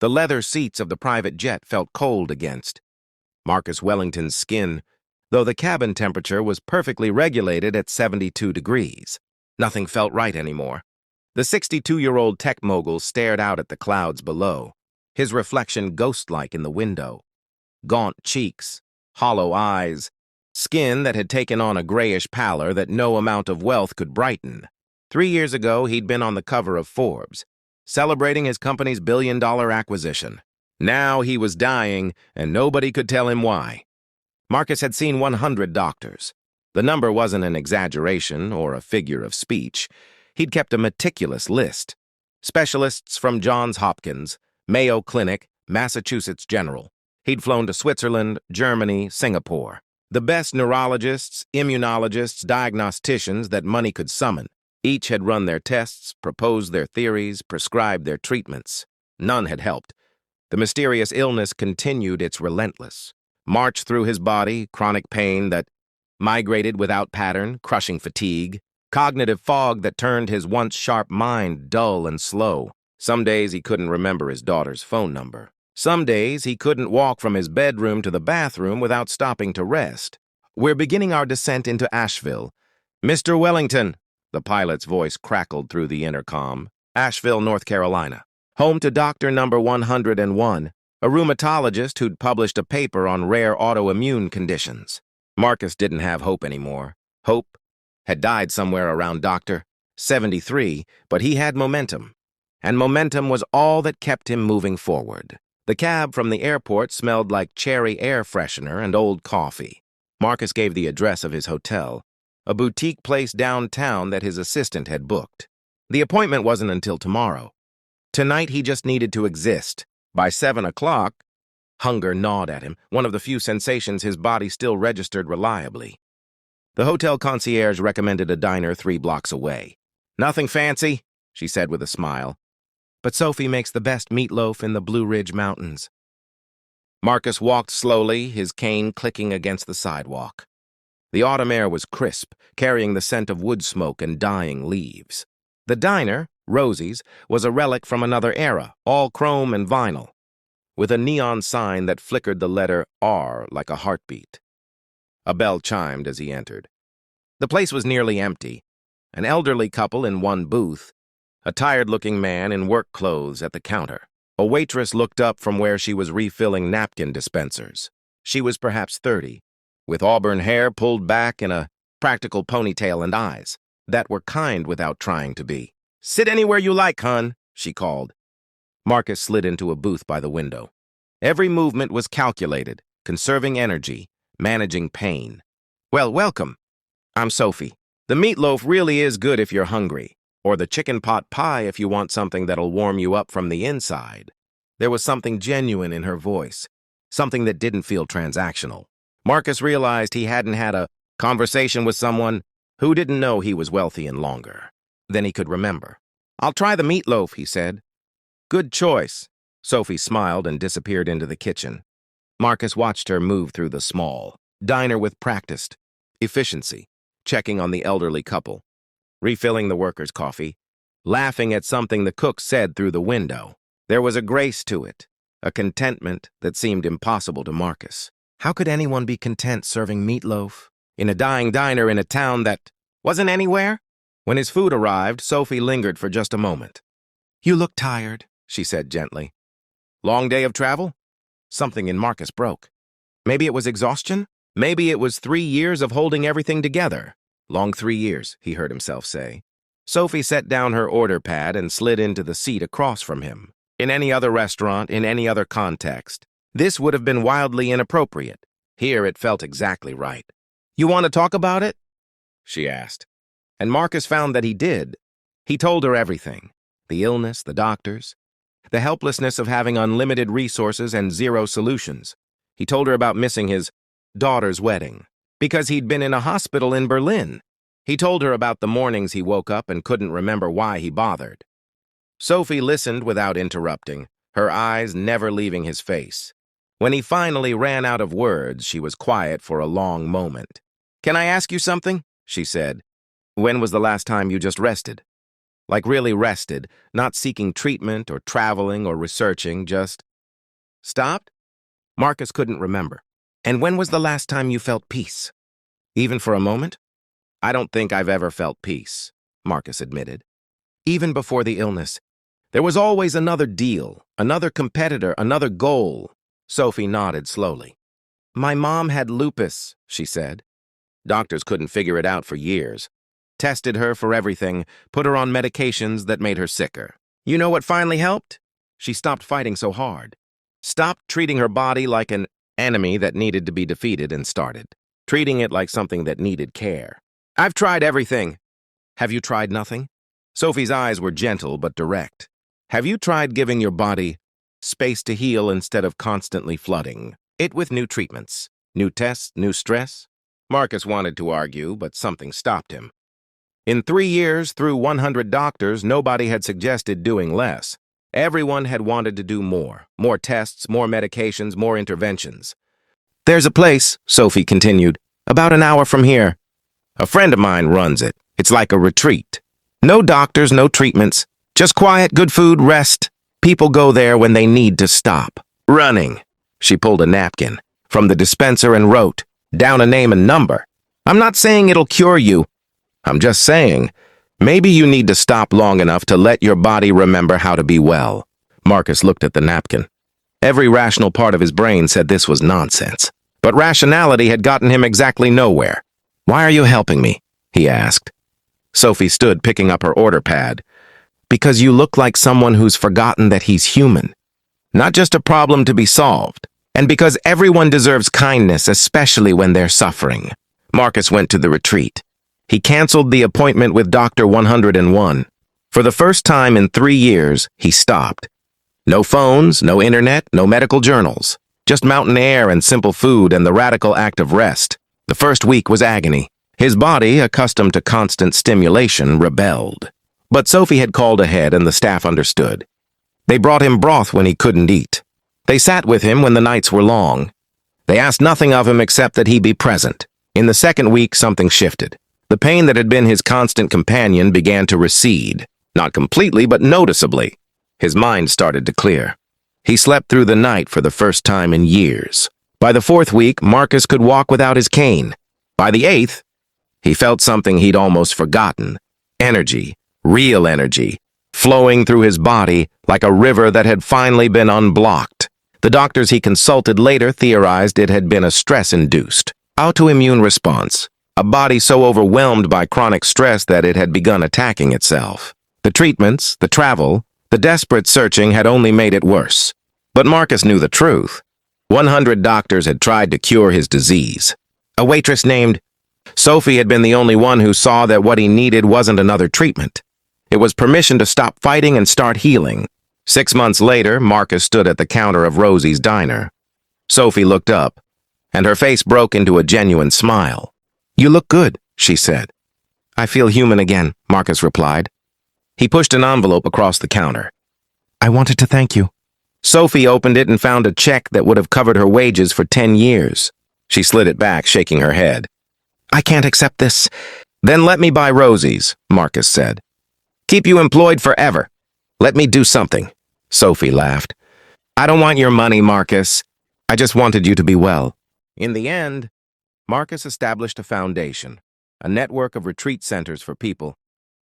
The leather seats of the private jet felt cold against Marcus Wellington's skin, though the cabin temperature was perfectly regulated at 72 degrees. Nothing felt right anymore. The 62-year-old tech mogul stared out at the clouds below, his reflection ghost-like in the window. Gaunt cheeks, hollow eyes, skin that had taken on a grayish pallor that no amount of wealth could brighten. 3 years ago, he'd been on the cover of Forbes, celebrating his company's billion-dollar acquisition. Now he was dying, and nobody could tell him why. Marcus had seen 100 doctors. The number wasn't an exaggeration or a figure of speech. He'd kept a meticulous list. Specialists from Johns Hopkins, Mayo Clinic, Massachusetts General. He'd flown to Switzerland, Germany, Singapore. The best neurologists, immunologists, diagnosticians that money could summon. Each had run their tests, proposed their theories, prescribed their treatments. None had helped. The mysterious illness continued its relentless march through his body, chronic pain that migrated without pattern, crushing fatigue, cognitive fog that turned his once sharp mind dull and slow. Some days he couldn't remember his daughter's phone number. Some days he couldn't walk from his bedroom to the bathroom without stopping to rest. "We're beginning our descent into Asheville. Mr. Wellington," the pilot's voice crackled through the intercom. "Asheville, North Carolina. Home to Doctor number 101, a rheumatologist who'd published a paper on rare autoimmune conditions." Marcus didn't have hope anymore. Hope had died somewhere around Dr. 73, but he had momentum. And momentum was all that kept him moving forward. The cab from the airport smelled like cherry air freshener and old coffee. Marcus gave the address of his hotel, a boutique place downtown that his assistant had booked. The appointment wasn't until tomorrow. Tonight he just needed to exist. By 7 o'clock, hunger gnawed at him, one of the few sensations his body still registered reliably. The hotel concierge recommended a diner 3 blocks away. "Nothing fancy," she said with a smile. "But Sophie makes the best meatloaf in the Blue Ridge Mountains." Marcus walked slowly, his cane clicking against the sidewalk. The autumn air was crisp, carrying the scent of wood smoke and dying leaves. The diner, Rosie's, was a relic from another era, all chrome and vinyl, with a neon sign that flickered the letter R like a heartbeat. A bell chimed as he entered. The place was nearly empty. An elderly couple in one booth, a tired-looking man in work clothes at the counter. A waitress looked up from where she was refilling napkin dispensers. She was perhaps 30, with auburn hair pulled back in a practical ponytail and eyes that were kind without trying to be. "Sit anywhere you like, hon," she called. Marcus slid into a booth by the window. Every movement was calculated, conserving energy, managing pain. "Well, welcome. I'm Sophie. The meatloaf really is good if you're hungry, or the chicken pot pie if you want something that'll warm you up from the inside." There was something genuine in her voice, something that didn't feel transactional. Marcus realized he hadn't had a conversation with someone who didn't know he was wealthy in longer than he could remember. "I'll try the meatloaf," he said. "Good choice." Sophie smiled and disappeared into the kitchen. Marcus watched her move through the small diner with practiced efficiency, checking on the elderly couple, refilling the workers' coffee, laughing at something the cook said through the window. There was a grace to it, a contentment that seemed impossible to Marcus. How could anyone be content serving meatloaf in a dying diner in a town that wasn't anywhere? When his food arrived, Sophie lingered for just a moment. "You look tired," she said gently. "Long day of travel?" Something in Marcus broke. Maybe it was exhaustion? Maybe it was 3 years of holding everything together. Long 3 years, he heard himself say. Sophie set down her order pad and slid into the seat across from him. In any other restaurant, in any other context, this would have been wildly inappropriate. Here it felt exactly right. "You want to talk about it?" she asked. And Marcus found that he did. He told her everything. The illness, the doctors, the helplessness of having unlimited resources and zero solutions. He told her about missing his daughter's wedding because he'd been in a hospital in Berlin. He told her about the mornings he woke up and couldn't remember why he bothered. Sophie listened without interrupting, her eyes never leaving his face. When he finally ran out of words, she was quiet for a long moment. "Can I ask you something?" she said. "When was the last time you just rested?" like really rested, not seeking treatment or traveling or researching, just stopped? Marcus couldn't remember. And when was the last time you felt peace? Even for a moment? I don't think I've ever felt peace, Marcus admitted. Even before the illness, there was always another deal, another competitor, another goal. Sophie nodded slowly. My mom had lupus, she said. Doctors couldn't figure it out for years. Tested her for everything, put her on medications that made her sicker. You know what finally helped? She stopped fighting so hard. Stopped treating her body like an enemy that needed to be defeated and started treating it like something that needed care. I've tried everything. Have you tried nothing? Sophie's eyes were gentle but direct. Have you tried giving your body space to heal instead of constantly flooding it with new treatments, new tests, new stress? Marcus wanted to argue, but something stopped him. In 3 years, through 100 doctors, nobody had suggested doing less. Everyone had wanted to do more tests, more medications, more interventions. There's a place, Sophie continued, about an hour from here. A friend of mine runs it. It's like a retreat. No doctors, no treatments, just quiet, good food, rest. People go there when they need to stop running. She pulled a napkin from the dispenser and wrote down a name and number. I'm not saying it'll cure you. I'm just saying, maybe you need to stop long enough to let your body remember how to be well. Marcus looked at the napkin. Every rational part of his brain said this was nonsense. But rationality had gotten him exactly nowhere. Why are you helping me? He asked. Sophie stood, picking up her order pad. Because you look like someone who's forgotten that he's human. Not just a problem to be solved. And because everyone deserves kindness, especially when they're suffering. Marcus went to the retreat. He canceled the appointment with Dr. 101. For the first time in 3 years, he stopped. No phones, no internet, no medical journals. Just mountain air and simple food and the radical act of rest. The first week was agony. His body, accustomed to constant stimulation, rebelled. But Sophie had called ahead and the staff understood. They brought him broth when he couldn't eat. They sat with him when the nights were long. They asked nothing of him except that he be present. In the second week, something shifted. The pain that had been his constant companion began to recede. Not completely, but noticeably. His mind started to clear. He slept through the night for the first time in years. By the 4th week, Marcus could walk without his cane. By the 8th, he felt something he'd almost forgotten. Energy, real energy, flowing through his body like a river that had finally been unblocked. The doctors he consulted later theorized it had been a stress-induced autoimmune response, a body so overwhelmed by chronic stress that it had begun attacking itself. The treatments, the travel, the desperate searching had only made it worse. But Marcus knew the truth. 100 doctors had tried to cure his disease. A waitress named Sophie had been the only one who saw that what he needed wasn't another treatment. It was permission to stop fighting and start healing. 6 months later, Marcus stood at the counter of Rosie's diner. Sophie looked up, and her face broke into a genuine smile. You look good, she said. I feel human again, Marcus replied. He pushed an envelope across the counter. I wanted to thank you. Sophie opened it and found a check that would have covered her wages for 10 years. She slid it back, shaking her head. I can't accept this. Then let me buy Rosie's, Marcus said. Keep you employed forever. Let me do something. Sophie laughed. I don't want your money, Marcus. I just wanted you to be well. In the end, Marcus established a foundation, a network of retreat centers for people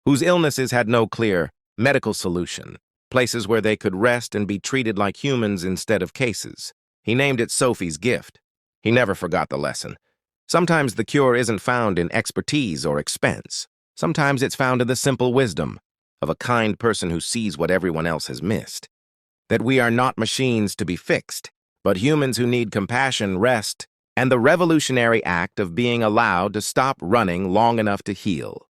whose illnesses had no clear medical solution, places where they could rest and be treated like humans instead of cases. He named it Sophie's gift. He never forgot the lesson. Sometimes the cure isn't found in expertise or expense. Sometimes it's found in the simple wisdom of a kind person who sees what everyone else has missed. That we are not machines to be fixed, but humans who need compassion, rest, and the revolutionary act of being allowed to stop running long enough to heal.